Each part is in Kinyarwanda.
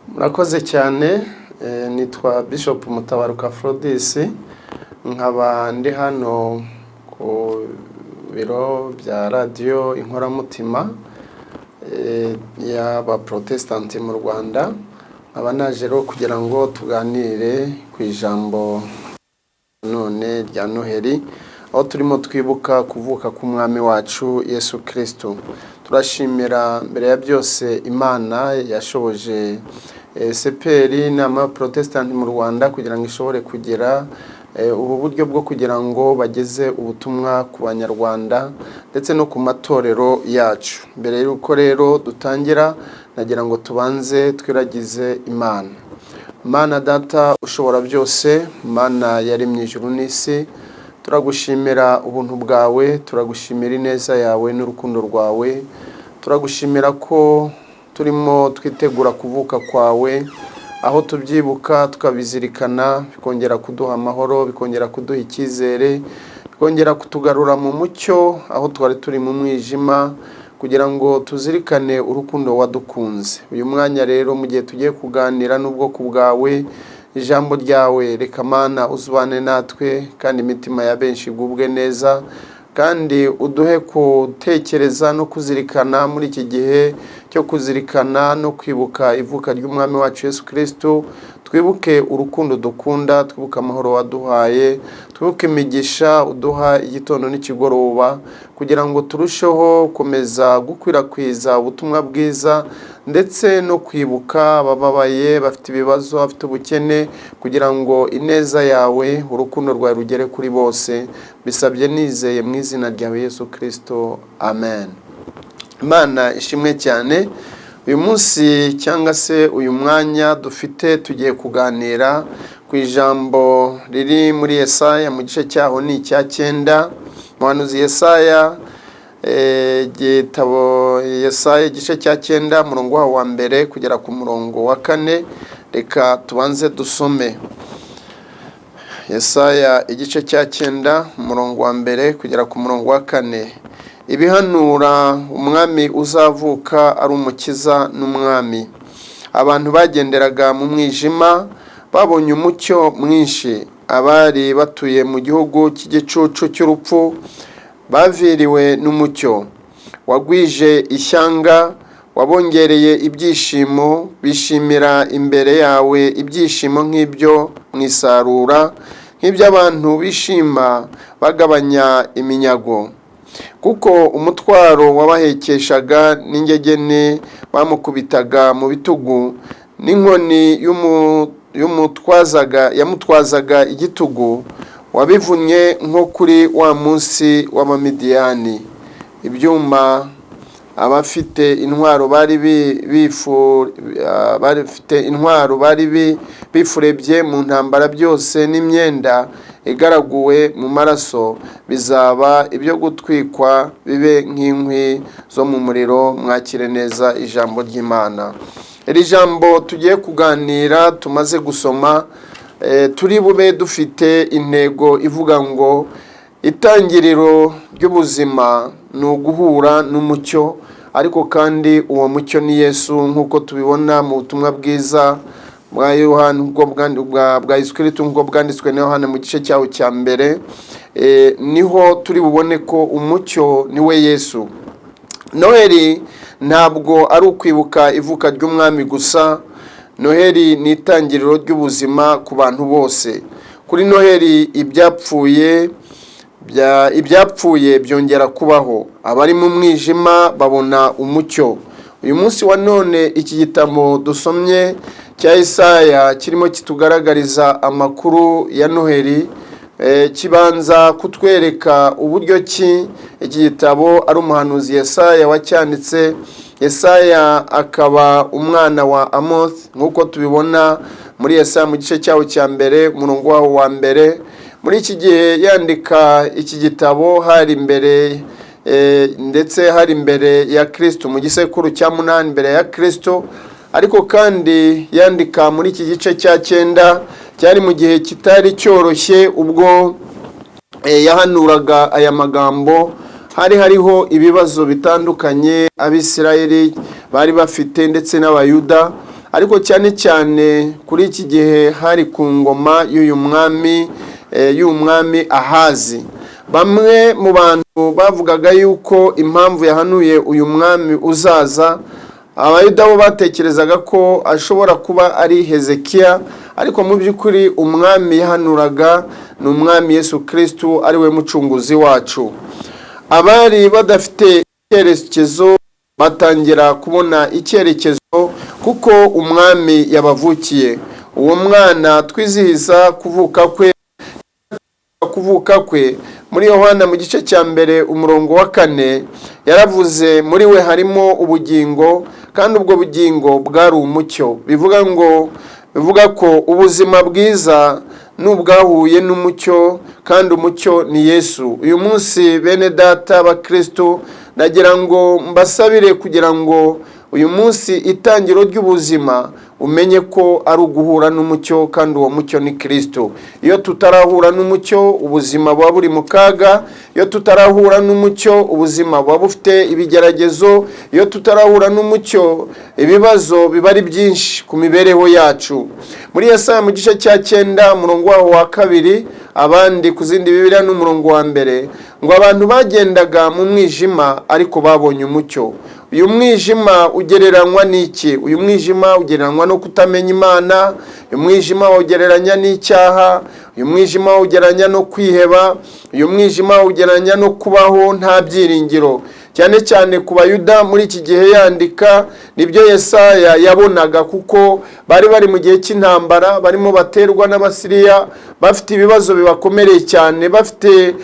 Murakoze cyane. Nitwa Bishop Mutabaruka Aphrodis, nkaba ndi hano ku biro bya radio Inkoramutima y'aba Protestant mu Rwanda. Nkaba naje rero kugira ngo tuganire ku ijambo none rya Noheli, aho turimo twibuka kuvuka k'umwami wacu Yesu Kristo. Turashimira mbere ya byose Imana yashoboje CPR n'ama Protestant mu Rwanda kugira ngo ishobore kugira ubu buryo bwo kugira ngo bageze ubutumwa ku banyarwanda ndetse no ku matorero yacu. Mbere y'uko rero dutangira, nagira ngo tubanze twiragize Imana. Mana Data ushobora byose, Mana yaremye ijuru n'isi, turagushimira ubuntu bwawe, turagushimira ineza yawe n'urukundo rwawe, turagushimira ko turimo twitegura kuvuka kwawe, aho tubyibuka tukabizirikana, bikongera kuduha amahoro, bikongera kuduha icyizere, bikongera kutugarura mu mucyo aho twari turi mu mwijima, kugira ngo tuzirikane urukundo wadukunze. Uyu mwanya rero mu gihe tugiye kuganira n'ubwoko bwawe, ijambo ryawe reka Mana uzubane natwe, kandi imitima ya benshi igubwe neza, kandi uduhe gutekereza no kuzirikana muri iki gihe cyo kuzirikana no kwibuka ivuka ry'umwami wacu Yesu Kristo. Twibuke urukundo dukunda, twibuke amahoro waduhaye, twibuke imigisha uduha igitondo n'ikigoroba, kugira ngo turusheho komeza gukwirakwiza ubutumwa bwiza, ndetse no kwibuka abababaye, bafite ibibazo, bafite ubukene, kugira ngo ineza yawe, urukundo rwawe rugere kuri bose. Bisabye nizeye mu izina ryawe Yesu Kristo, amen. Imana ishimwe cyane. Uyu munsi cyangwa se uyu mwanya dufite, tugiye kuganira ku ijambo riri muri Yesaya mu gice cyaho ni icya 9. Umuhanuzi Yesaya, igitabo Yesaya igice cya 9 murongo wa mbere kugera ku murongo wa 4. Reka tubanze dusome Yesaya igice cya 9 murongo wa mbere kugera ku murongo wa 4. Ibihanura umwami uzavuka ari umukiza n'umwami. Abantu bagenderaga mu mwijima babonye umucyo mwinshi. Abari batuye mu gihugu cy'igicucu cy'urupfu baviriwe n'umucyo. Wagwije ishyanga, wabongereye ibyishimo, bishimira imbere yawe ibyishimo nk'ibyo mwisarura, nk'iby'abantu bishima bagabanya iminyago. Kuko umutwaro wabahekeshaga n'ingegene bamukubitaga mu bitugu, n'inkoni yamutwazaga igitugu, wabivunnye nko kuri wa munsi w'Abamidiyani. Ibyuma abafite intwaro bari bifurebye mu ntambara byose, n'imyenda igaraguwe mu maraso bizaba ibyo gutwikwa, bibe nk'inkwi zo mu muriro. Mwakire neza ijambo ry'Imana. Iri jambo tugiye kuganira tumaze gusoma, turi bube dufite intego ivuga ngo itangiriro ry'ubuzima ni uguhura n'umucyo, ariko kandi uwo mucyo ni Yesu, nk'uko tubibona mu butumwa bwiza bwa Yohana bwa Yesu Kristo nk'uko bwanditswe na Yohana mu gice cyawo cya mbere. Niho turi bubone ko umucyo ni we Yesu. Noheli ntabwo ari ukwibuka ivuka ry'umwami gusa. Noheli ni itangiriro ry'ubuzima ku bantu bose. Kuri Noheli ibyapfuye byongera kubaho. Abari mu mwijima babona umucyo. Uyu munsi wa none iki gitabo dusomye cya Yesaya kirimo kitugaragariza amakuru ya Noheli, kibanza kutwereka uburyo ki iki gitabo ari umuhanuzi Yesaya wacyanditse. Yesaya akaba umwana wa Amosi, nk'uko tubibona muri Yesaya mu gice cyawo cya mbere umurongo wawo wa mbere. Muri iki gihe yandika iki gitabo hari imbere ndetse hari imbere ya Kristo, mu gisekuru cya 8 imbere ya Kristo. Ariko kandi yandika muri iki gice cya 9 cyari mu gihe kitari cyoroshye, ubwo yahanuraga aya magambo. Hariho ibibazo bitandukanye Abisirayeli bari bafite ndetse n'Abayuda, ariko cyane cyane kuri iki gihe hari ku ngoma y'uyu mwami Ahazi. Bamwe mu bantu bavugaga yuko impamvu yahanuye uyu mwami uzaza, Abayuda bo batekerezaga ko ashobora kuba ari Hezekiya, ariko mu by'ukuri umwami yahanuraga ni umwami Yesu Kristo, ari we mucunguzi wacu. Abari badafite icyerekezo batangira kubona icyerekezo kuko umwami yabavukiye. Uwo mwana twizihiza kuvuka kwe muri Yohana mu gice cya mbere umurongo wa 4 yaravuze muri we harimo ubugingo, kandi ubwo bugingo bwari umucyo. Bivuga ko ubuzima bwiza n'ubwahuye n'umucyo, kandi umucyo ni Yesu. Uyu munsi bene data ba Kristo, nagira ngo mbasabire kugira ngo uyu munsi itangiro ry'ubuzima umenye ko ari uguhura n'umucyo, kandi uwo mucyo ni Kristo. Iyo tutarahura n'umucyo ubuzima buba buri mu kaga. Iyo tutarahura n'umucyo ubuzima buba bufite ibigeragezo. Iyo tutarahura n'umucyo ibibazo biba ari byinshi ku mibereho yacu. Muri Yesaya mu gice cya 9 umurongo wa 2, abandi ku zindi Bibiliya n'umurongo wa 1, ngo abantu bagendaga mu mwijima ariko babonye umucyo. Uyu mwijima ugereranywa n'iki? Uyu mwijima ugereranywa no kutamenya Imana. Uyu mwijima ugereranya n'icyaha. Uyu mwijima ugereranya no kwiheba. Uyu mwijima ugereranya no kubaho nta byiringiro. Cyane cyane ku Bayuda muri iki gihe yandika, nibyo Yesaya yabonaga, kuko bari mu gihe cy'intambara, barimo baterwa n'Abasiriya, bafite ibibazo bibakomereye cyane, bafite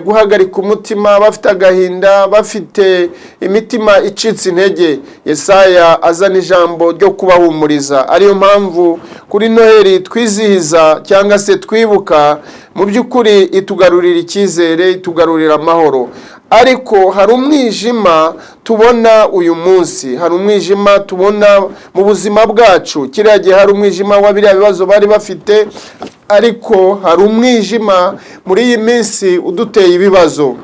guhagarika umutima, bafite agahinda, bafite imitima icitse intege. Yesaya azana ijambo ryo kubahumuriza. Ariyo mpamvu kuri Noheli twizihiza cyangwa se twibuka, mu by'ukuri itugarurira icyizere, itugarurira amahoro. Ariko hari umwijima tubona uyu munsi, hari umwijima tubona mu buzima bwacu. Kiriya gihe hari umwijima wa biriya bibazo bari bafite, ariko hari umwijima muri iyi minsi uduteye ibibazo.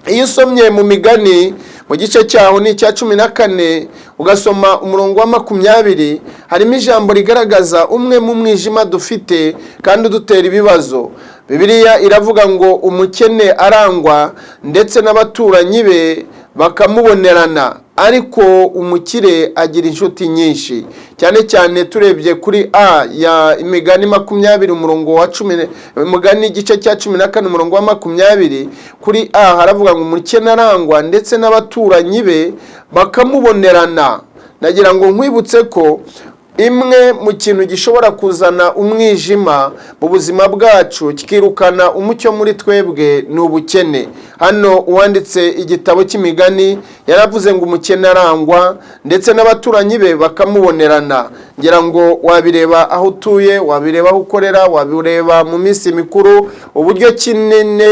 Iyo usomye mu Migani mu gice cyaho ni icya 14 ugasoma umurongo wa 20, harimo ijambo rigaragaza umwe mu mwijima dufite kandi udutera ibibazo. Bibiliya iravuga ngo umukene arangwa ndetse n'abaturanyi be bakamubonerana, ariko umukire agira inshuti nyinshi. Cyane cyane turebye kuri ya Imigani 20 umurongo wa 10, Imigani igice cya 14 umurongo wa 20, kuri haravuga ngo umukene arangwa ndetse n'abaturanyi be bakamubonerana. Nagira ngo nkwibutse ko imwe mu kintu gishobora kuzana umwijima mu buzima bwacu kikirukana umucyo muri twebwe ni ubukene. Hano uwanditse igitabo cy'Imigani yaravuze ngo umukene arangwa ndetse n'abaturanyi be bakamubonerana. Ngira ngo wabireba aho utuye, wabireba aho ukorera, wabireba mu minsi mikuru, uburyo kinene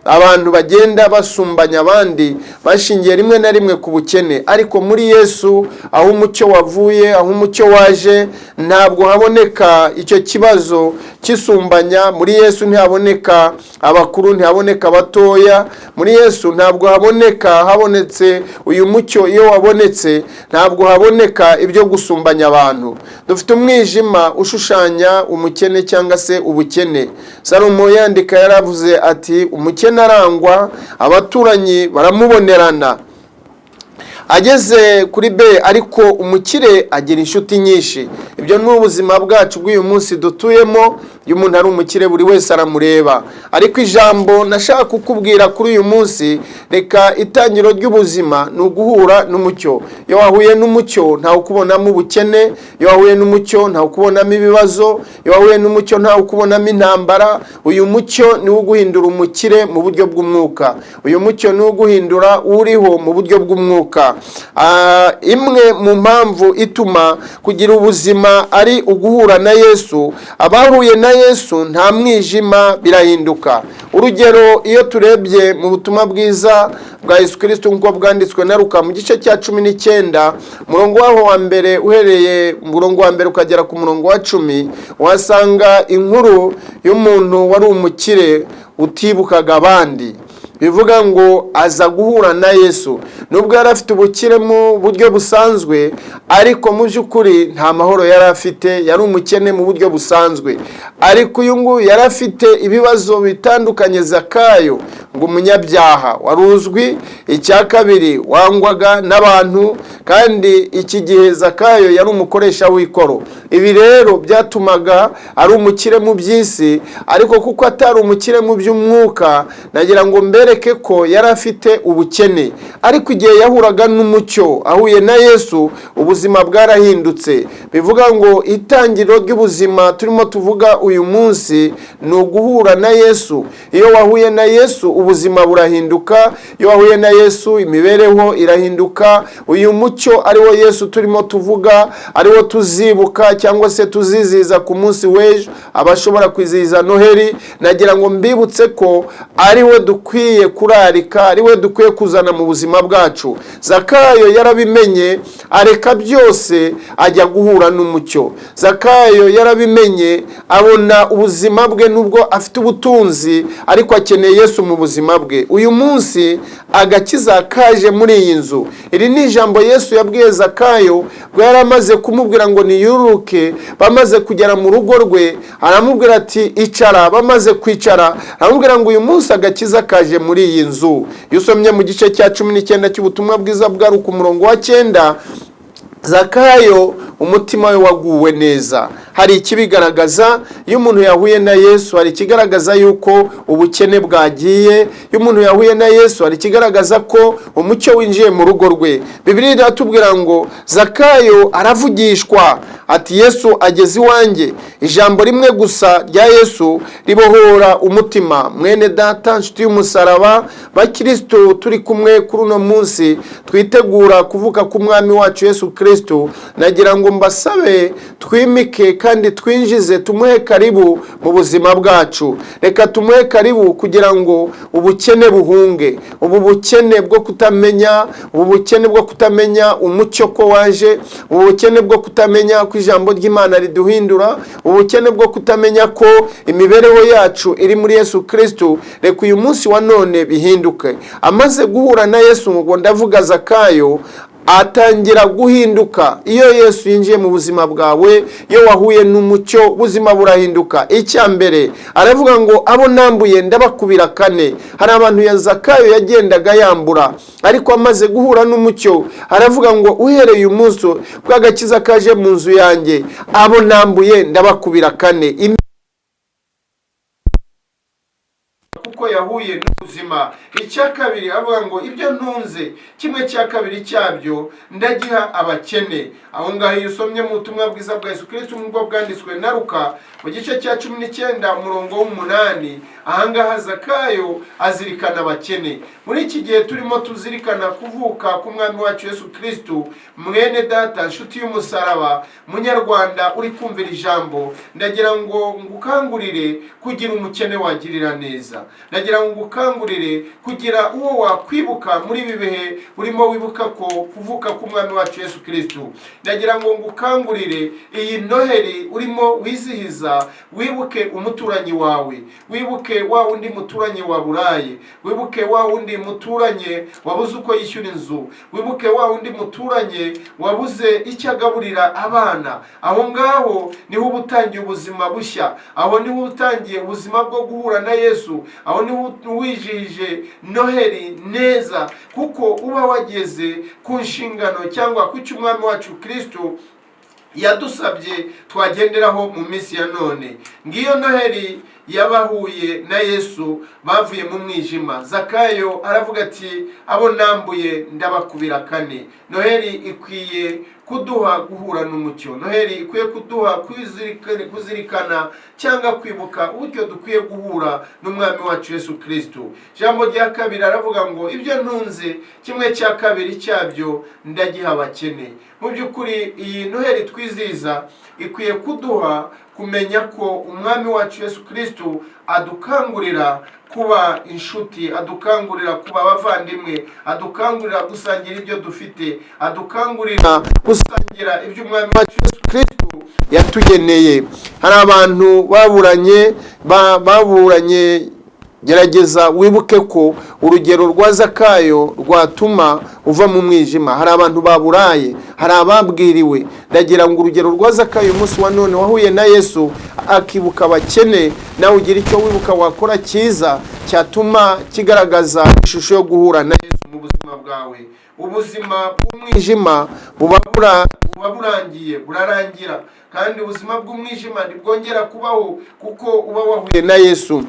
abantu bagenda basumbanya abandi bashingiye rimwe na rimwe ku bukene. Ariko muri Yesu aho umucyo wavuye, aho umucyo waje, ntabwo haboneka icyo kibazo kisumbanya. Muri Yesu ntihaboneka abakuru, ntihaboneka abatoya. Muri Yesu ntabwo habonetse uyu mucyo. Iyo wabonetse ntabwo haboneka ibyo gusumbanya abantu. Dufite umwijima ushushanya umukene cyangwa se ubukene. Salomo yandika yaravuze ati umukene arangwa, abaturanyi baramubonerana. Ageze kuri B, ariko umukire agira inshuti nyinshi. Ibyo ni ubuzima bwacu bw'uyu munsi dutuyemo. Iyo umuntu ari umukire buri wese aramureba. Ariko ijambo nashaka kukubwira kuri uyu munsi, reka itangiro ry'ubuzima ni uguhura n'umucyo. Iyo wahuye n'umucyo ntawe ukubonamo ubukene. Iyo wahuye n'umucyo ntawe ukubonamo ibibazo. Iyo wahuye n'umucyo ntawe ukubonamo intambara. Uyu mucyo ni wo guhindura umukire mu buryo bw'umwuka. Uyu mucyo ni wo guhindura uriho mu buryo bw'umwuka. Imwe mu mpamvu ituma kugira ubuzima ari uguhura na Yesu. Abahuye na Yesu nta mwijima birahinduka. Urugero, iyo turebye mu butumwa bwiza bwa Yesu Kristo nk'uko bwanditswe na Luka mu gice cya 19 umurongo waho wa mbere, uhereye umurongo wa mbere ukagera ku murongo wa 10, wasanga inkuru y'umuntu wari umukire utibukaga abandi. Bivuga ngo aza guhura na Yesu. nubwo yari afite ubukire mu buryo busanzwe, ariko mu by'ukuri nta mahoro yari afite, yari umukene mu buryo busanzwe. Ariko uyu nguyu yari afite ibibazo bitandukanye. Zakayo ngo umunyabyaha wari uzwi, icya kabiri wangwaga n'abantu, kandi iki gihe Zakayo yari umukoresha w'ikoro. Ibi rero byatumaga ari umukire mu by'isi, ariko kuko atari umukire mu by'umwuka, nagira ngo mbereke ko yari afite ubukene. Ariko igihe yahuraga n'umucyo, ahuye na Yesu, ubuzima bwarahindutse. Bivuga ngo itangiriro ry'ubuzima turimo tuvuga uyu munsi ni uguhura na Yesu. Iyo wahuye na Yesu ubuzima burahinduka, iyo wahuye na Yesu imibereho irahinduka. Uyu mucyo ariwo Yesu turimo tuvuga, ariwo tuzibuka cyangwa se tuziziza ku munsi w'ejo, abashobora kwizihiza Noheli. Nagira ngo mbibutse ko ariwe dukwiye kurarika, ariwe dukwiye kuzana mu buzima bwacu. Zakayo yarabimenye, areka byose ajya guhura n'umucyo. Zakayo yarabimenye, abona ubuzima bwe nubwo afite ubutunzi, ariko akeneye Yesu mu buzima bwe. Uyu munsi agakiza kaje muri iyi nzu. Iri ni ijambo Yesu yabwiye Zakayo bwo yari amaze kumubwira ngo niyuruke. Bamaze kugera mu rugo rwe, aramubwira ati icara. Bamaze kwicara, aramubwira ngo uyu munsi agakiza kaje muri iyi nzu. Iyo usomye mu gice cya 19 cy'ubutumwa bwiza bwa Luka umurongo wa 9, Zakayo umutima we waguwe neza. Hari ikibigaragaza iyo umuntu yahuye na Yesu, hari ikigaragaza yuko ubukene bwagiye. Iyo umuntu yahuye na Yesu, hari ikigaragaza ko umucyo winjiye mu rugo rwe. Bibiliya iratubwira ngo Zakayo aravugishwa ati Yesu ageze iwanjye. Ijambo rimwe gusa rya Yesu ribohora umutima. Mwene data, nshuti y'umusaraba, bakristo turi kumwe kuri uno munsi twitegura kuvuka ku mwami wacu Yesu Kristo, nagira ngo mbasabe twimike kandi twinjize, tumuhe karibu mu buzima bwacu. Reka tumuhe karibu kugira ngo ubukene buhunge, ubu bukene bwo kutamenya, ubu bukene bwo kutamenya umucyo ko waje, ubu bukene bwo kutamenya ko ijambo ry'Imana riduhindura, ubukene bwo kutamenya ko imibereho yacu iri muri Yesu Kristo. Reka uyu munsi wa none bihinduke. Amaze guhura na Yesu, ngo ndavuga Zakayo atangira guhinduka. Iyo Yesu yinjiye mu buzima bwawe, iyo wahuye n'umucyo, ubuzima burahinduka. Icya mbere aravuga ngo abo nambuye ndabakubira kane. Hari abantu ya Zakayo yagendaga yambura, ariko amaze guhura n'umucyo aravuga ngo uhereye uyu munsi bw'agakiza kaje mu nzu yanjye, abo nambuye ndabakubira kane. Kuko yahuye n'ubuzima. Icya kabiri avuga ngo ibyo ntunze kimwe cya kabiri cyabyo ndagiha abakene. Aho ngaho iyo usomye mu butumwa bwiza bwa Yesu Kristo nk'uko bwanditswe na Luka mu gice cya 19 umurongo w'8, ahangaha Zakayo azirikana abakene. Muri iki gihe turimo tuzirikana kuvuka ku mwami wacu Yesu Kristo, mwene data, nshuti y'umusaraba, munyarwanda uri kumvira ijambo, ndagira ngo ngukangurire kugira umukene wagirira neza. Nagira ngo ngukangurire kugira uwo wakwibuka muri ibi bihe urimo wibuka ko kuvuka ku mwami wacu Yesu Kristo. Nagira ngo ngukangurire iyi Noheli urimo wizihiza, wibuke umuturanyi wawe, wibuke wa wundi muturanyi waburaye, wibuke wa wundi muturanye wabuze uko yishyura inzu, wibuke wa wundi muturanye wabuze icyo agaburira abana. Aho ngaho niho ubutangiye ubuzima bushya, aho niho utangiye ubuzima bwo guhura na Yesu, aho niho wijihije Noheli neza, kuko uba wageze ku nshingano cyangwa ku cy'umwami wacu Kristo yadusabye twagenderaho mu minsi ya none. Ngiyo Noheli yabahuye na Yesu bavuye mu mwijima. Zakayo aravuga ati abo nambuye ndabakubira kane. Noheli ikwiye kuduha guhura n'umucyo. Noheli ikwiye kuduha kuzirikana cyangwa kwibuka uburyo dukwiye guhura n'umwami wacu Yesu Kristo. Jambo rya kabiri aravuga ngo ibyo ntunze kimwe cya kabiri cyabyo ndagiha abakene. Mu by'ukuri iyi Noheli twizihiza ikwiye kuduha kumenya ko umwami wacu Yesu Kristo adukangurira kuba inshuti, adukangurira kuba abavandimwe, adukangurira gusangira ibyo dufite, adukangurira gusangira ibyo umwami wacu Yesu Kristo yatugeneye. Hari abantu baburanye gerageza wibuke ko urugero rwa Zakayo rwatuma uva mu mwijima. Hari abantu baburaye, hari ababwiriwe. Ndagira ngo urugero rwa Zakayo umunsi wa none wahuye na Yesu akibuka abakene, nawe ugira icyo wibuka wakora cyiza cyatuma kigaragaza ishusho yo guhura na Yesu mu buzima bwawe. Ubuzima bw'umwijima buba burangiye, burarangira, kandi ubuzima bw'umwijima ntibwongera kubaho kuko uba wahuye na Yesu.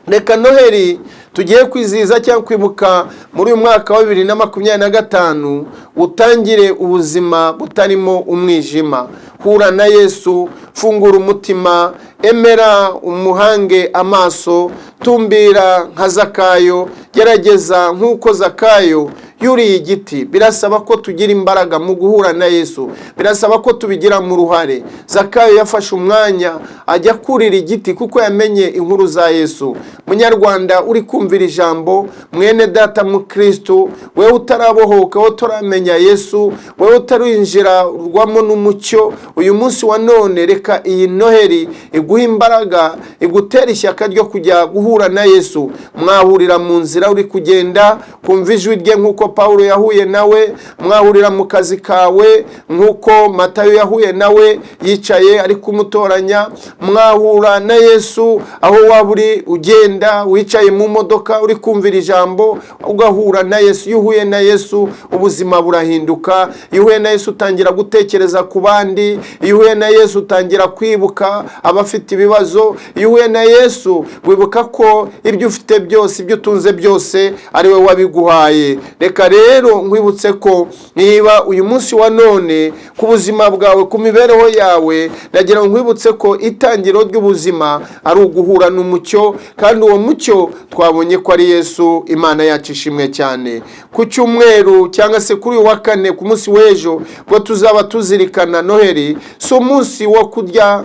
Reka Noheli tugiye kwizihiza cyangwa kwibuka muri uyu mwaka wa 2025 utangire ubuzima butarimo umwijima. Hura na Yesu, fungura umutima, emera umuhange amaso, tumbira nka Zakayo, gerageza nk'uko Zakayo yuriye igiti. Birasaba ko tugira imbaraga mu guhura na Yesu, birasaba ko tubigira mu ruhare. Zakayo yafashe umwanya ajya kurira igiti kuko yamenye inkuru za Yesu. Munyarwanda uri kumvira ijambo, mwene data mu Kristo, wewe utarabohoka, wewe utaramenya Yesu, wewe utarinjira rwamo n'umucyo, uyu munsi wa none reka iyi Noheli iguha imbaraga, igutera ishyaka ryo kujya guhura na Yesu. Mwahurira mu nzira uri kugenda, kumva ijwi rye nk'uko Paulo yahuye nawe, mwahurira mu kazi kawe nk'uko Matayo yahuye nawe yicaye ari kumutoranya, mwahura na Yesu aho waburi ugenda wicaye mu modoka uri kumvira ijambo, ugahura na Yesu. Yuhuye na Yesu ubuzima burahinduka. Yuhuye na Yesu utangira gutekereza ku bandi. Yuhuye na Yesu utangira kwibuka abafite ibibazo. Yuhuye na Yesu wibuka ko ibyo ufite byose, ibyo utunze byose ari we wabiguhaye. Reka rero nkwibutse ko niba uyu munsi wa none ku buzima bwawe, ku mibereho yawe, ndagira ngo nkwibutse ko itangiro ry'ubuzima ari uguhura n'umucyo, kandi uwo mucyo twabonye ko ari Yesu. Imana yacu ishimwe cyane. Ku cyumweru cyangwa se kuri uyu wa kane, ku munsi w'ejo, ngo tuzaba tuzirikana Noheli. Si umunsi wo kurya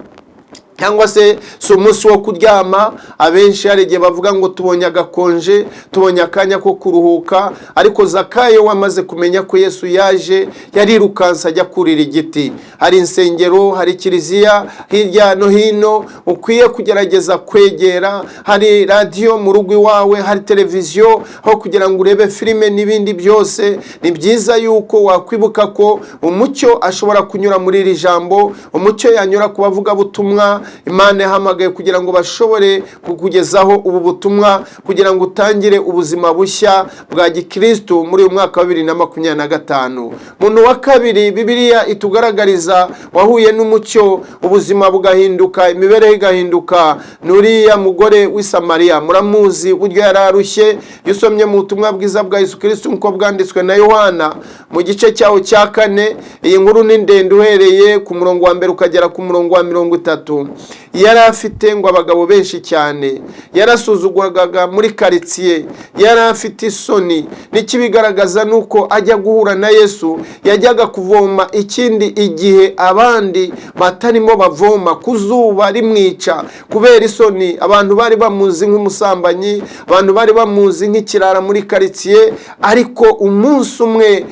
cyangwa se si umunsi wo kuryama. Abenshi hari igihe bavuga ngo tubonye agakonje, tubonye akanya ko kuruhuka, ariko Zakayo wamaze kumenya ko Yesu yaje, yarirukansa ajya kurira igiti. Hari insengero, hari kiliziya hirya no hino ukwiye kugerageza kwegera, hari radio mu rugo iwawe, hari televiziyo aho kugira ngo urebe filime n'ibindi byose. Ni byiza yuko wakwibuka ko umucyo ashobora kunyura muri iri jambo, umucyo yanyura ku bavuga butumwa. Imana yahamagaye kugira ngo bashobore kukugezaho ubu butumwa, kugira ngo utangire ubuzima bushya bwa gikristo muri uyu mwaka wa 2025. Muntu wa kabiri Bibiliya itugaragariza wahuye n'umucyo, ubuzima bugahinduka, imibereho igahinduka, nuriya mugore w'i Samariya. Muramuzi buryo yararushye. Yusomye mu butumwa bwiza bwa Yesu Kristo uko bwanditswe na Yohana mu gice cyaho cya 4. Iyi nkuru ni ndende uhereye ku murongo wa 1 ukagera ku murongo wa 30. Yari afite ngo abagabo benshi cyane, yarasuzugurwaga muri quartier, yari afite isoni. Nikibigaragaza nuko ajya guhura na Yesu yajyaga kuvoma ikindi igihe abandi batarimo bavoma, kuzuba rimwica kubera isoni. Abantu bari bamuzi nk'umusambanyi, abantu bari bamuzi nk'ikirara muri quartier, ariko umunsi umwe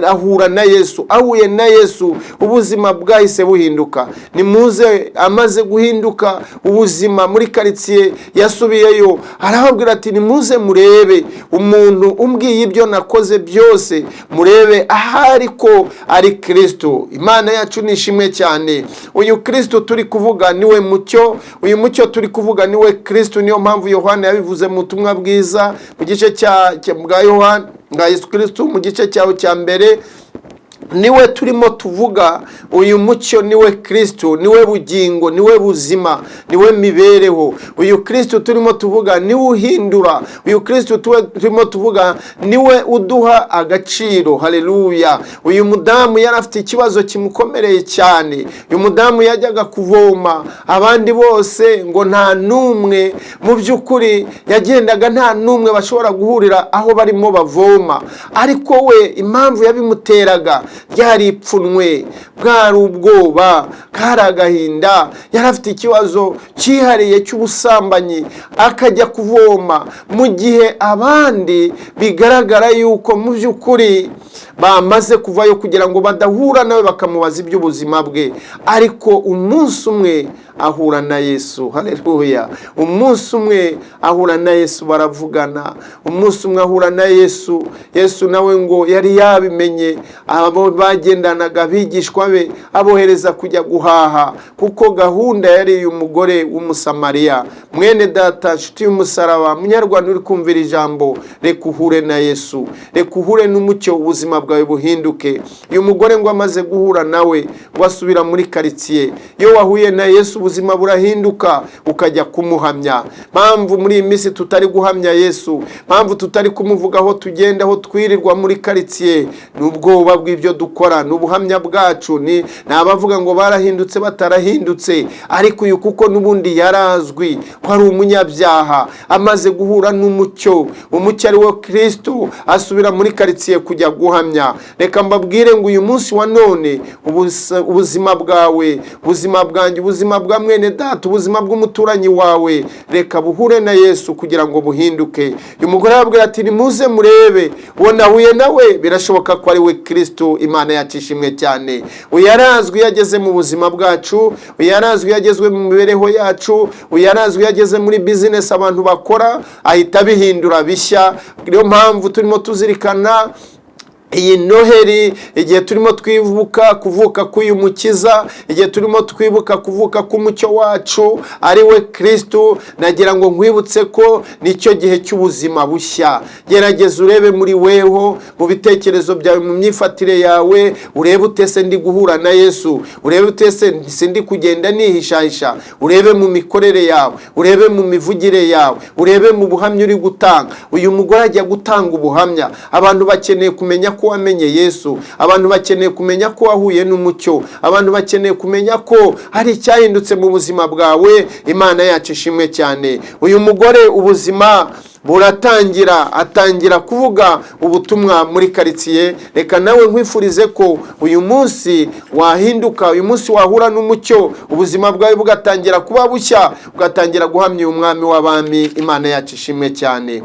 ahura na Yesu. Ahuye na Yesu ubuzima bwahise buhinduka. Nimuze amaze guhinduka ubuzima muri quartier, yasubiyeyo arababwira ati nimuze murebe umuntu umbwiye ibyo nakoze byose, murebe ahari ko ari Kristo. Imana yacu nishimwe cyane. Uyu Kristo turi kuvuga niwe mucyo, uyu mucyo turi kuvuga niwe Kristo. Niyo mpamvu Yohana yabivuze mu butumwa bwiza mu gice bwa Yohana bwa Yesu Kristo mu gice cyaho cya mbere. Niwe turimo tuvuga, uyu mucyo niwe Kristo, niwe bugingo, niwe buzima, niwe mibereho. Uyu Kristo turimo tuvuga niwe uhindura, uyu Kristo turimo tuvuga niwe uduha agaciro. Haleluya. Uyu mudamu yari afite ikibazo kimukomereye cyane. Uyu mudamu yajyaga kuvoma, abandi bose ngo nta numwe, mu by'ukuri yagendaga nta numwe bashobora guhurira aho barimo bavoma, ariko we impamvu yabimuteraga ryari ipfunwe, bwari ubwoba, kari agahinda. Yari afite ikibazo cyihariye cy'ubusambanyi, akajya kuvoma mu gihe abandi bigaragara yuko mu by'ukuri bamaze kuvayo kugira ngo badahura nawe bakamubaza iby'ubuzima bwe, ariko umunsi umwe ahura na Yesu. Haleluya. Umunsi umwe ahura na Yesu, baravugana. Umunsi umwe ahura na Yesu. Yesu nawe ngo yari yabimenye, abo bagendanaga bigishwa be abohereza kujya guhaha, kuko gahunda yari umugore w'umusamariya. Mwene data, nshuti y'umusaraba, munyarwanda uri kumvira ijambo, reka uhure na Yesu, reka uhure n'umucyo, ubuzima bwawe buhinduke. Uyu mugore ngo amaze guhura nawe wasubira muri karitsiye. Iyo wahuye na Yesu ubuzima burahinduka, ukajya kumuhamya. Mpamvu muri iyi minsi tutari guhamya Yesu, mpamvu tutari kumuvuga aho tugenda, aho twirirwa muri karitsiye, n'ubwoba bw'ibyo dukora, n'ubuhamya bwacu. Ni abavuga ngo barahindutse batarahindutse, ariko uyu kuko n'ubundi yarazwi ko ari umunyabyaha, amaze guhura n'umucyo, umucyo ari wo Kristo, asubira muri karitsiye kujya guhamya. Reka mbabwire ngo uyu munsi wa none ubuzima bwawe, ubuzima bwanjye, ubuzima bwa mwene data, ubuzima bw'umuturanyi wawe, reka buhure na Yesu kugira ngo buhinduke. Uyu mugore arabwira ati nimuze murebe uwo nahuye nawe, birashoboka ko ari we Kristo. Imana yacu ishimwe cyane. Uyarazwi yageze mu buzima bwacu, uyarazwi yagezwe mu mibereho yacu, uyarazwi yageze muri business abantu bakora, ahita bihindura bishya. Niyo mpamvu turimo tuzirikana iyi Noheri, igihe turimo twibuka kuvuka k'uyu mukiza, igihe turimo twibuka kuvuka k'umucyo wacu ari we Kristo. Nagira ngo nkwibutse ko nicyo gihe cy'ubuzima bushya. Gerageza urebe muri weho, mu bitekerezo byawe, mu myifatire yawe, urebe utese ndi guhura na Yesu, urebe utese sindi kugenda nihishahisha, urebe mu mikorere yawe, urebe mu mivugire yawe, urebe mu buhamya uri gutanga. Uyu mugore ajya gutanga ubuhamya. Abantu bakeneye kumenya ko wamenye Yesu, abantu bakeneye kumenya ko wahuye n'umucyo, abantu bakeneye kumenya ko hari icyahindutse mu buzima bwawe. Imana yacu ishimwe cyane. Uyu mugore ubuzima buratangira, atangira kuvuga ubutumwa muri karitsiye. Reka nawe nkwifurize ko uyu munsi wahinduka, uyu munsi wahura n'umucyo, ubuzima bwawe bugatangira kuba bushya, ugatangira guhamya umwami w'abami. Imana yacu ishimwe cyane.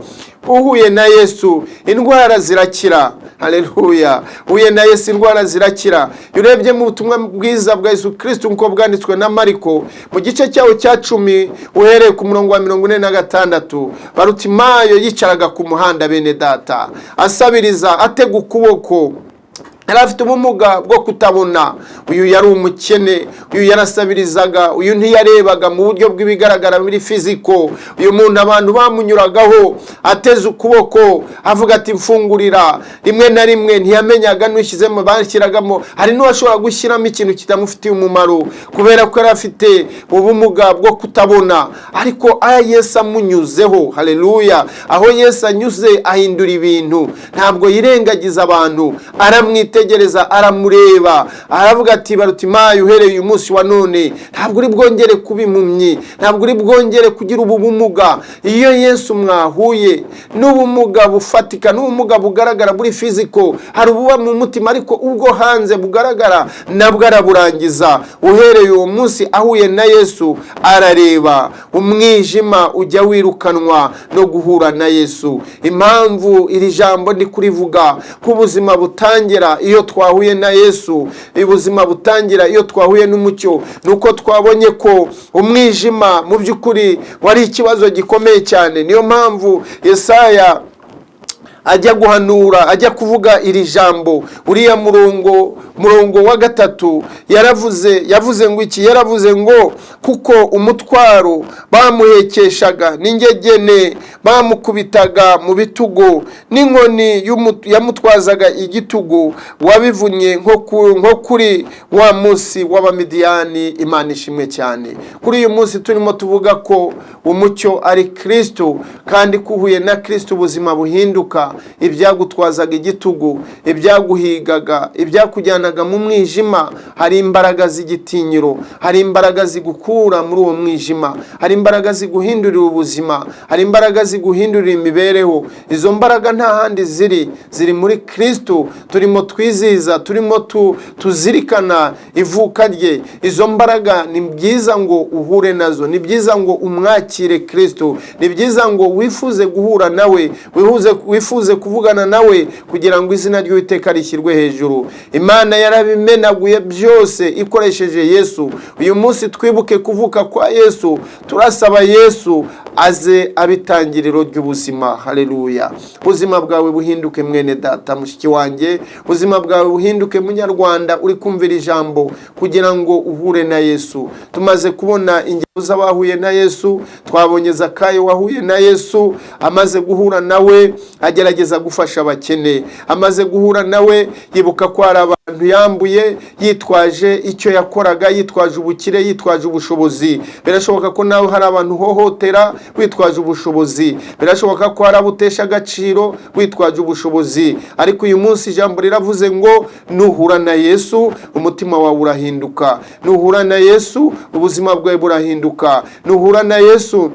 Uhuye na Yesu indwara zirakira. Haleluya. Uhuye na Yesu indwara zirakira. Urebye mu butumwa bwiza bwa Yesu Kristo uko bwanditswe na Mariko mu gice cyawo cya 10 uhereye ku murongo wa 46, Barutimayo yicaraga ku muhanda, bene data, asabiriza atega ukuboko. Yari afite ubumuga bwo kutabona. Uyu yari umukene, uyu yarasabirizaga, uyu ntiyarebaga mu buryo bw'ibigaragara muri fiziko. Uyu muntu abantu bamunyuragaho ateze ukuboko avuga ati mfungurira. Rimwe na rimwe ntiyamenyaga n'ushyizemo bashyiragamo, hari n'uwashobora gushyiramo ikintu kitamufitiye umumaro kubera ko yari afite ubumuga bwo kutabona. Ariko Yesu amunyuzeho, haleluya, aho Yesu anyuze ahindura ibintu. Ntabwo yirengagiza abantu, aramwitegereza, aramureba, aravuga ati Barutimayo, uhereye uyu munsi wa none ntabwo uri bwongere kuba impumyi, ntabwo uri bwongere kugira ubumuga. Iyo Yesu mwahuye n'ubumuga bufatika, n'ubumuga bugaragara buri fiziko, hari ububa mu mutima ariko ubwo hanze bugaragara, nabwo araburangiza. Uhereye uwo munsi ahuye na Yesu arareba, umwijima ujya wirukanwa no guhura na Yesu. Impamvu iri jambo ndi kurivuga ko ubuzima butangira iyo twahuye na Yesu, ubuzima butangira iyo twahuye n'umucyo, nuko twabonye ko umwijima mu by'ukuri wari ikibazo gikomeye cyane. Niyo mpamvu Yesaya ajya guhanura, ajya kuvuga iri jambo. Uriya murongo wa 3 yavuze ngo iki? Yaravuze ngo kuko umutwaro bamuhekeshaga n'ingegene bamukubitaga mu bitugu, n'inkoni yamutwazaga igitugu, wabivunye nko kuri wa munsi w'Abamidiyani. Imana ishimwe cyane. Kuri uyu munsi turimo tuvuga ko umucyo ari Kristo, kandi kuhuye na Kristo ubuzima buhinduka. Ibyagutwazaga igitugu, ibyaguhigaga, ibyakujyanaga mu mwijima, hari imbaraga z'igitinyiro, hari imbaraga zigukura muri uwo mwijima, hari imbaraga ziguhindurira ubuzima, hari imbaraga ziguhindurira imibereho. Izo mbaraga nta handi ziri muri Kristo. Turimo twizihiza, turimo tuzirikana ivuka rye. Izo mbaraga ni byiza ngo uhure nazo, ni byiza ngo umwakire Kristo, ni byiza ngo wifuze guhura nawe, wifuze yifuze kuvugana nawe kugira ngo izina ry'Uwiteka rishyirwe hejuru. Imana yarabimenaguye byose ikoresheje Yesu. Uyu munsi twibuke kuvuka kwa Yesu, turasaba Yesu aze abitangiriro ry'ubuzima. Haleluya. Ubuzima bwawe buhinduke mwene data, mushiki wanjye, ubuzima bwawe buhinduke munyarwanda uri kumvira ijambo, kugira ngo uhure na Yesu. Tumaze kubona ingero z'abahuye na Yesu, twabonye Zakayo wahuye na Yesu, amaze guhura nawe agerageza gufasha abakene, amaze guhura nawe yibuka ko hari abantu yambuye yitwaje icyo yakoraga, yitwaje ubukire, yitwaje ubushobozi. Birashoboka ko nawe hari abantu hohotera witwaje ubushobozi, birashoboka ko hari abutesha agaciro witwaje ubushobozi, ariko uyu munsi ijambo riravuze ngo nuhura na Yesu umutima wawe urahinduka, nuhura na Yesu ubuzima bwawe burahinduka, nuhura na Yesu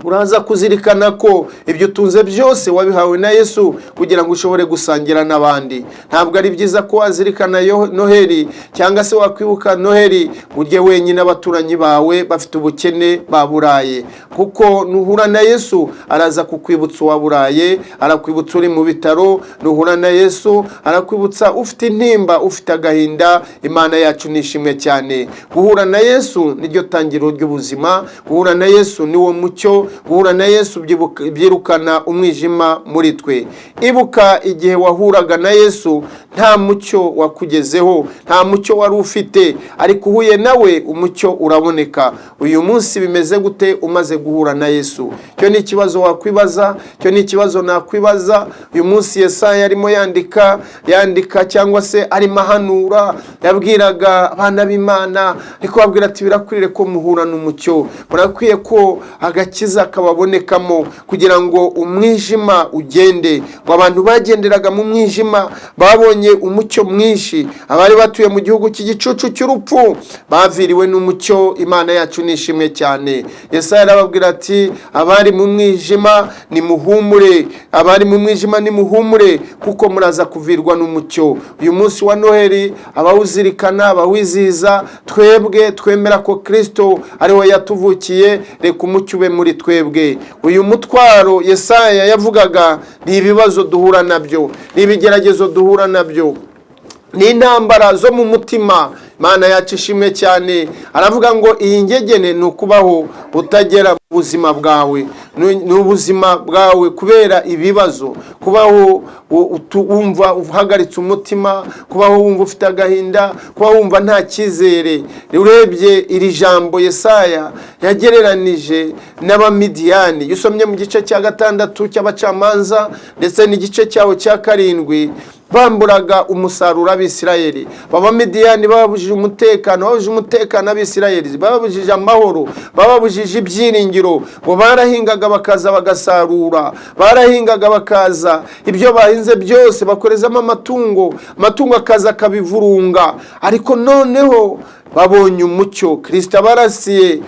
uraza kuzirikana ko ibyo utunze byose wabihawe na Yesu kugira ngo ushobore gusangira n'abandi. Ntabwo ari byiza ko wazirikana Noheli cyangwa se wakwibuka Noheli urye wenyine abaturanyi bawe bafite ubukene baburaye, kuko nuhura na Yesu araza kukwibutsa waburaye, arakwibutsa uri mu bitaro. Nuhura na Yesu arakwibutsa ufite intimba, ufite agahinda. Imana yacu nishimwe cyane. Guhura na Yesu niryo tangiro ry'ubuzima. Guhura na Yesu niwo mucyo. Guhura na Yesu byirukana umwijima muri twe. Ibuka igihe wahuraga na Yesu nta mucyo wakugezeho, nta mucyo wari ufite, ariko uhuye nawe umucyo uraboneka. Uyu munsi bimeze gute umaze guhura na Yesu? Cyo ni ikibazo wakwibaza, cyo ni ikibazo nakwibaza. Uyu munsi Yesaya arimo yandika cyangwa se arimo ahanura, yabwiraga abana b'Imana, ariko babwira ati birakwiriye ko muhura n'umucyo, murakwiye ko agakiza kababonekamo kugira ngo umwijima ugende. Ngo abantu bagenderaga mu mwijima babonye umucyo mwinshi, abari batuye mu gihugu cy'igicucu cy'urupfu baviriwe n'umucyo. Imana yacu nishimwe cyane. Yesaya arababwira ati abari mu mwijima nimuhumure, abari mu mwijima nimuhumure, kuko muraza kuvirwa n'umucyo. Uyu munsi wa Noheli abawuzirikana, abawizihiza, twebwe twemera ko Kristo ari we yatuvukiye, reka umucyo ube muri twebwe. Uyu mutwaro Yesaya yavugaga ni ibibazo duhura nabyo, ni ibigeragezo duhura nabyo, ni intambara zo mu mutima. Imana yacu ishimwe cyane. Aravuga ngo iyi ngegene ni ukubaho utagera mu buzima bwawe, ni ubuzima bwawe kubera ibibazo, kubaho wumva uhagaritse umutima, kubaho wumva ufite agahinda, kubaho wumva nta cyizere. Urebye iri jambo Yesaya yagereranije n'Abamidiyani. Yusomye mu gice cya 6 cy'Abacamanza ndetse n'igice cyawo cya 7, bamburaga umusaruro abisirayeli. Abamidiyani babujije umutekano abisirayeli, babujije amahoro, babujije ibyiringiro. Ngo barahingaga bakaza bagasarura, barahingaga bakaza ibyo bahinze byose bakorezamo amatungo akaza akabivurunga. Ariko noneho babonye umucyo, Kristo abarasiye,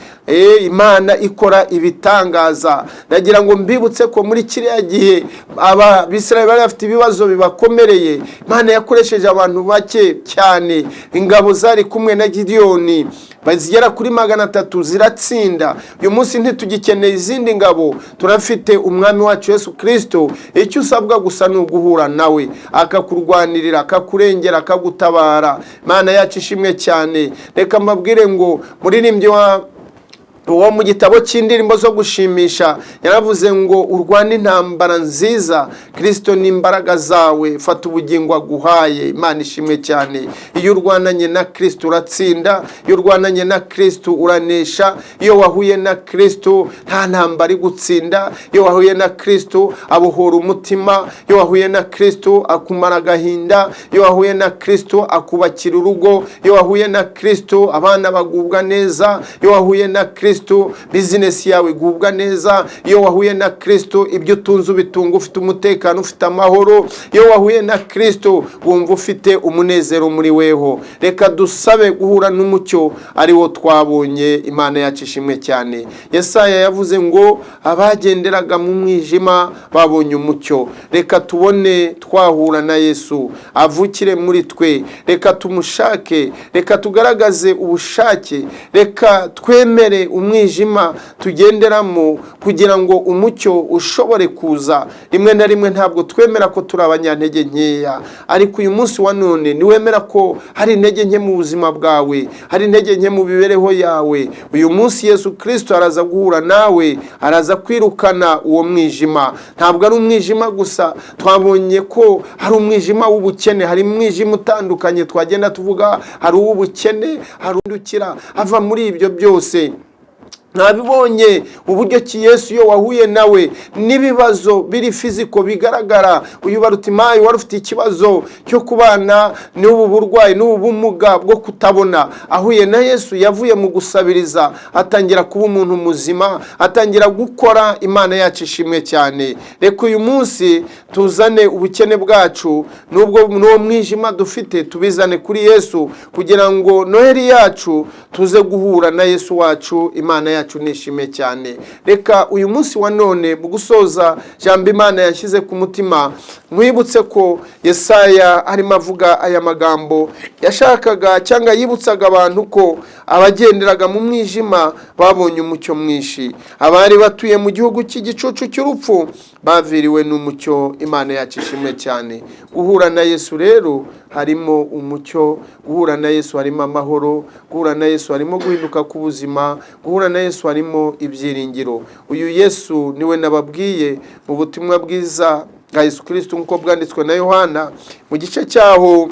Imana ikora ibitangaza. Ndagira ngo mbibutse ko muri kiriya gihe Abisirayeli bari bafite ibibazo bibakomereye. Imana yakoresheje abantu bake cyane. Ingabo zari kumwe na Gideyoni bazigera kuri 300 ziratsinda. Uyu munsi ntitugikeneye izindi ngabo, turafite umwami wacu Yesu Kristo. Icyo usabwa gusa ni uguhura nawe, akakurwanirira, akakurengera, akagutabara. Imana yacu ishimwe cyane. Reka mbabwire ngo muririmbyi uwo mu gitabo cy'indirimbo zo gushimisha yaravuze ngo urwane intambara nziza, Kristo ni imbaraga zawe, fata ubugingo aguhaye. Imana ishimwe cyane. Iyo urwananye na Kristo uratsinda, iyo urwananye na Kristo uranesha. Iyo wahuye na Kristo nta ntambara igutsinda. Iyo wahuye na Kristo abuhora umutima. Iyo wahuye na Kristo akumara agahinda. Iyo wahuye na Kristo akubakira urugo. Iyo wahuye na Kristo abana bagubwa neza. Iyo wahuye na Kristo business yawe igubwa neza. Iyo wahuye na Kristo ibyo utunze ubitunga ufite umutekano, ufite amahoro. Iyo wahuye na Kristo wumva ufite umunezero muri weho. Reka dusabe guhura n'umucyo ari wo twabonye. Imana yacu ishimwe cyane. Yesaya yavuze ngo abagenderaga mu mwijima babonye umucyo. Reka tubone twahura na Yesu avukire muri twe. Reka tumushake, reka tugaragaze ubushake, reka twemere umwijima tugenderamo kugira ngo umucyo ushobore kuza. Rimwe na rimwe ntabwo twemera ko turi abanyantege nkeya, ariko uyu munsi wa none niwemera ko hari intege nke mu buzima bwawe, hari intege nke mu bibereho yawe, uyu munsi Yesu Kristo araza guhura nawe, araza kwirukana uwo mwijima. Ntabwo ari umwijima gusa, twabonye ko hari umwijima w'ubukene, hari umwijima utandukanye twagenda tuvuga, hari uw'ubukene, hari undukira ava muri ibyo byose. Nabibonye uburyo ki Yesu yo wahuye nawe n'ibibazo biri fiziko bigaragara. Uyu Barutimayo wari ufite ikibazo cyo kubana n'ubu burwayi n'ubu bumuga bwo kutabona, ahuye na Yesu yavuye mu gusabiriza atangira kuba umuntu muzima, atangira gukora. Imana yacu ishimwe cyane. Reka uyu munsi tuzane ubukene bwacu n'ubwo n'uwo mwijima dufite tubizane kuri Yesu, kugira ngo Noheli yacu tuze guhura na Yesu wacu. Imana yacu nishime cyane. Reka uyu munsi wa none mu gusoza jambo Imana yashyize ku mutima, mwibutse ko Yesaya arimo avuga aya magambo yashakaga cyangwa yibutsaga abantu ko abagenderaga mu mwijima babonye umucyo mwinshi, abari batuye mu gihugu cy'igicucu cy'urupfu baviriwe n'umucyo. Imana yacu ishimwe cyane. Guhura na Yesu rero harimo umucyo, guhura na Yesu harimo amahoro, guhura na Yesu harimo guhinduka ku buzima, guhura na Yesu harimo ibyiringiro. Uyu Yesu niwe nababwiye mu butumwa bwiza bwa Yesu Kristo nk'uko bwanditswe na Yohana mu gice cyaho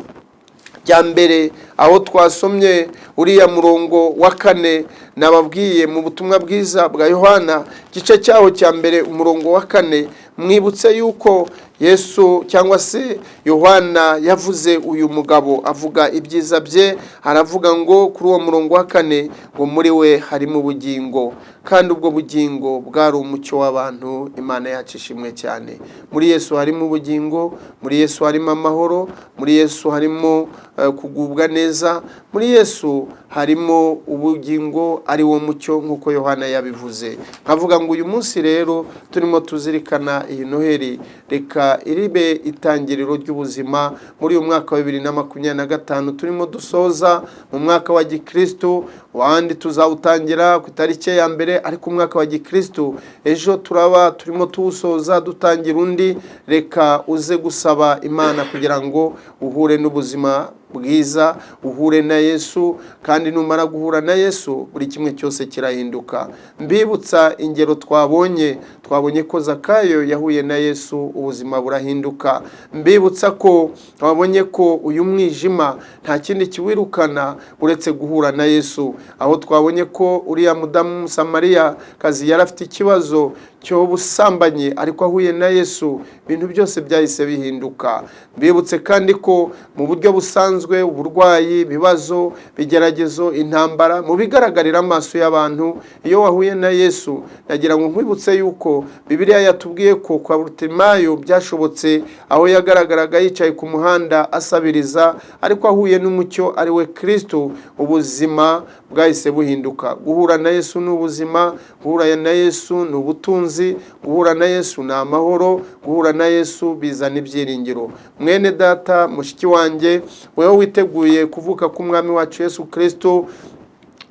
cya mbere, aho twasomye uriya murongo wa 4. Nababwiye mu butumwa bwiza bwa Yohana gice cyaho cya mbere umurongo wa 4, mwibutse yuko Yesu cyangwa se Yohana yavuze uyu mugabo, avuga ibyiza bye, aravuga ngo kuri uwo murongo wa 4 ngo muri we harimo ubugingo, kandi ubwo bugingo bwari umucyo w'abantu. Imana yacu ishimwe cyane. Muri Yesu harimo ubugingo, muri Yesu harimo amahoro, muri Yesu harimo kugubwa neza, muri Yesu harimo ubugingo ari wo mucyo nk'uko Yohana yabivuze. Nkavuga ngo uyu munsi rero turimo tuzirikana iyi Noheli, reka iribe itangiriro ry'ubuzima muri uyu mwaka wa 2025 turimo dusoza mu mwaka wa Gikristo. Wandi tuzawutangira ku itariki ya mbere, ariko umwaka wa Gikristo ejo turaba turimo tuwusoza dutangira undi. Reka uze gusaba Imana kugira ngo uhure n'ubuzima bwiza, uhure na Yesu, kandi numara guhura na Yesu buri kimwe cyose kirahinduka. Mbibutsa ingero twabonye ko Zakayo yahuye na Yesu, ubuzima burahinduka. Mbibutsa ko twabonye ko uyu mwijima nta kindi kiwirukana uretse guhura na Yesu, aho twabonye ko uriya mudamu Samariya kazi yarafite ikibazo cyo busambanye, ariko ahuye na Yesu ibintu byose byahise bihinduka. Mbibutse kandi ko mu buryo busanzwe uburwayi, bibazo, bigeragezo, intambara mu bigaragarira amaso y'abantu, iyo wahuye na Yesu, nagira ngo nkwibutse yuko Bibiliya yatubwiye ko kwa Barutimayo byashobotse, aho yagaragaraga yicaye ku muhanda asabiriza, ariko ahuye n'umucyo ari we Kristo, ubuzima bwahise buhinduka. Guhura na Yesu ni ubuzima, guhura na Yesu ni ubutunzi, guhura na Yesu ni amahoro, guhura na Yesu bizana ibyiringiro. Mwene data, mushiki wanjye, wewe witeguye kuvuka k'umwami wacu Yesu Kristo,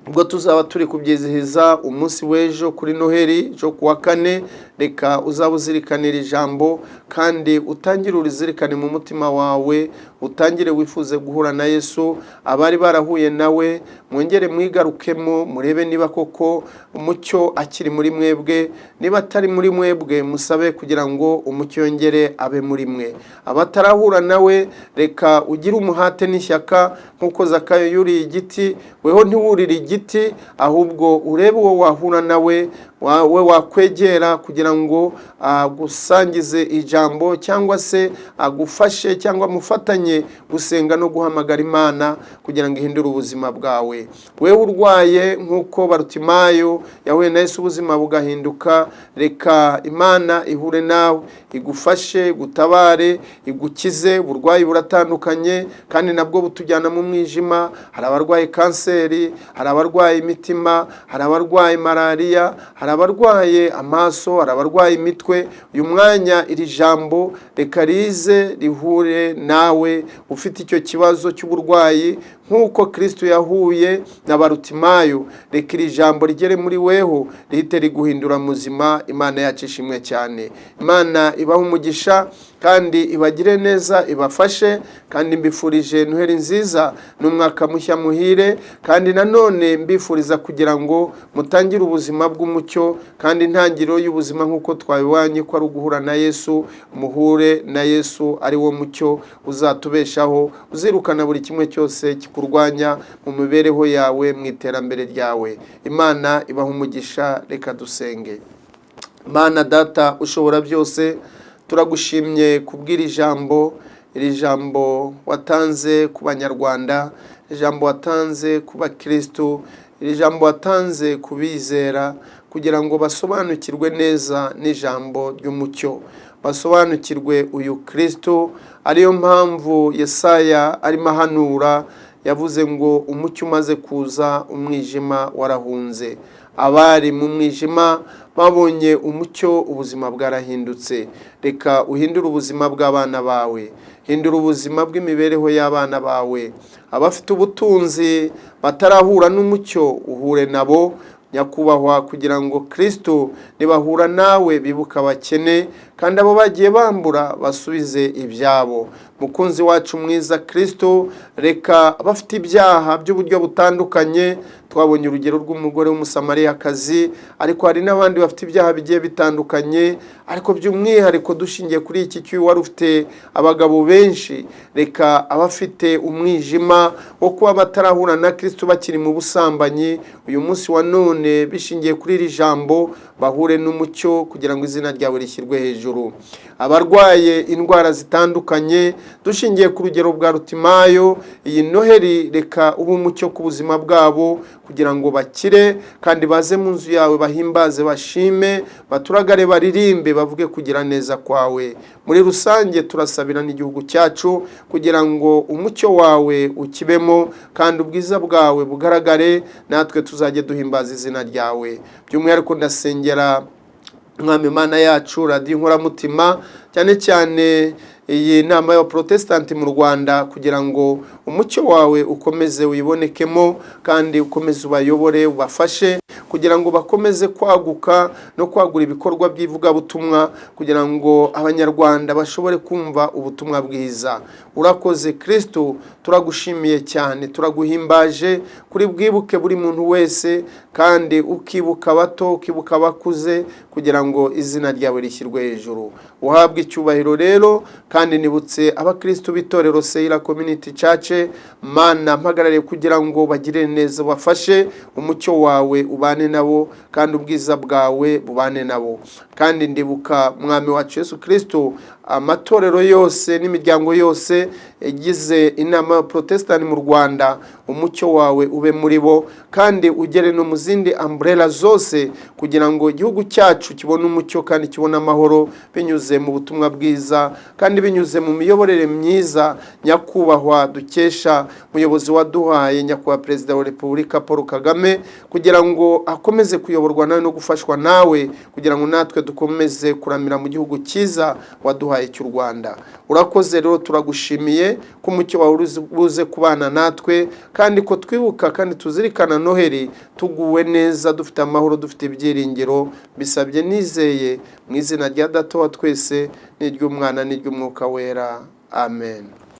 ubwo tuzaba turi kubyizihiza umunsi w'ejo kuri Noheli cyo kuwa 4, reka uzabuzirikanira ijambo kandi utangire urizirikane mu mutima wawe, utangire wifuze guhura na Yesu. Abari barahuye nawe mwongere mwigarukemo, murebe niba koko umucyo akiri muri mwebwe, niba atari muri mwebwe musabe kugira ngo umucyo yongere abe muri mwe. Abatarahura nawe reka ugire umuhate n'ishyaka nkuko Zakayo yuriye igiti, weho ntiwurire igiti, ahubwo urebe uwo wahura nawe, we wakwegera kugira ngo agusangize ijambo cyangwa se agufashe cyangwa mufatanye gusenga no guhamagara Imana kugira ngo ihindure ubuzima bwawe. Wewe urwaye nkuko Barutimayo yahuye na Yesu ubuzima bugahinduka, reka Imana ihure nawe, igufashe, gutabare, igukize. Uburwayi buratandukanye kandi nabwo butujyana mu mwijima. Hari abarwaye kanseri, hari abarwaye imitima, hari abarwaye malaria, hari abarwaye amaso, hari abarwaye imitwe. Uyu mwanya iri jambo reka rize rihure nawe ufite icyo kibazo cy'uburwayi nk'uko Kristo yahuye na Barutimayo, reka iri jambo rigere muri weho rihite riguhindura muzima. Imana yacu ishimwe cyane. Imana ibaha umugisha kandi ibagire neza, ibafashe, kandi mbifurije Noheli nziza n'umwaka mushya muhire, kandi nanone mbifuriza kugira ngo mutangire ubuzima bw'umucyo, kandi intangiriro y'ubuzima nk'uko twabibanye ko ari uguhura na Yesu, muhure na Yesu ari wo mucyo uzatubeshaho, uzirukana buri kimwe cyose kikurwanya mu mibereho yawe, mu iterambere ryawe. Imana ibaha umugisha. Reka dusenge. Mana Data ushobora byose, turagushimye kubwira iri jambo watanze ku Banyarwanda, ijambo watanze ku Bakristo, iri jambo watanze kubizera, kugira ngo basobanukirwe neza n'ijambo ry'umucyo, basobanukirwe uyu Kristo. Ariyo mpamvu Yesaya arimo ahanura, yavuze ngo umucyo umaze kuza umwijima warahunze. Abari mu mwijima babonye umucyo, ubuzima bwarahindutse. Reka uhindure ubuzima bw'abana bawe, hindura ubuzima bw'imibereho y'abana bawe. Abafite ubutunzi batarahura n'umucyo, uhure nabo nyakubahwa, kugira ngo Kristo nibahura nawe bibuka abakene, kandi abo bagiye bambura basubize ibyabo. Mukunzi wacu mwiza Kristo, reka abafite ibyaha by'uburyo butandukanye, twabonye urugero rw'umugore w'umusamariyakazi, ariko hari n'abandi bafite ibyaha bigiye bitandukanye, ariko by'umwihariko dushingiye kuri iki cyuho wari ufite abagabo benshi. Reka abafite umwijima wo kuba batarahura na Kristo bakiri mu busambanyi, uyu munsi wa none bishingiye kuri iri jambo bahure n'umucyo, kugira ngo izina ryawe rishyirwe hejuru. Abarwaye indwara zitandukanye, dushingiye ku rugero bwa Barutimayo, iyi Noheli reka ube umucyo ku buzima bwabo, kugira ngo bakire kandi baze mu nzu yawe bahimbaze, bashime, baturagare, baririmbe, bavuge kugira neza kwawe. Muri rusange turasabira n'igihugu cyacu, kugira ngo umucyo wawe ukibemo kandi ubwiza bwawe bugaragare, natwe tuzajye duhimbaza izina ryawe. By'umwihariko ndasengera Mwami Imana yacu Radio Inkoramutima, cyane cyane iyi nama y'Abaprotestanti mu Rwanda, kugira ngo umucyo wawe ukomeze wibonekemo kandi ukomeze ubayobore, ubafashe kugira ngo bakomeze kwaguka no kwagura ibikorwa by'ivugabutumwa, kugira ngo Abanyarwanda bashobore kumva ubutumwa bwiza. Urakoze Kristo, turagushimiye cyane, turaguhimbaje kuri bwibuke buri muntu wese, kandi ukibuka bato, ukibuka abakuze, kugira ngo izina ryawe rishyirwe hejuru. Uhabwe icyubahiro rero, kandi nibutse abakristo b'itorero Seira Community Church, Mana mpagarare kugira ngo bagire neza, bafashe umucyo wawe ubane nabo, kandi ubwiza bwawe bubane nabo. Kandi ndibuka Mwami wacu Yesu Kristo, amatorero yose n'imiryango yose igize inama y'Abaprotestanti mu Rwanda, umucyo wawe ube muri bo, kandi ugere no mu zindi umbrella zose, kugira ngo igihugu cyacu kibone umucyo kandi kibone amahoro, binyuze mu butumwa bwiza, kandi binyuze mu miyoborere myiza nyakubahwa dukesha umuyobozi waduhaye, nyakubahwa Perezida wa Repubulika Paul Kagame, kugira ngo akomeze kuyoborwa nawe no gufashwa nawe, kugira ngo natwe dukomeze kuramira mu gihugu cyiza waduhaye cy'u Rwanda. Urakoze rero, turagushimiye ko umucyo wawe uze kubana natwe, kandi ko twibuka kandi tuzirikana Noheli tuguwe neza, dufite amahoro, dufite ibyiringiro. Bisabye nizeye mu izina rya Data wa twese, n'iry'Umwana n'iry'Umwuka wera. Amen.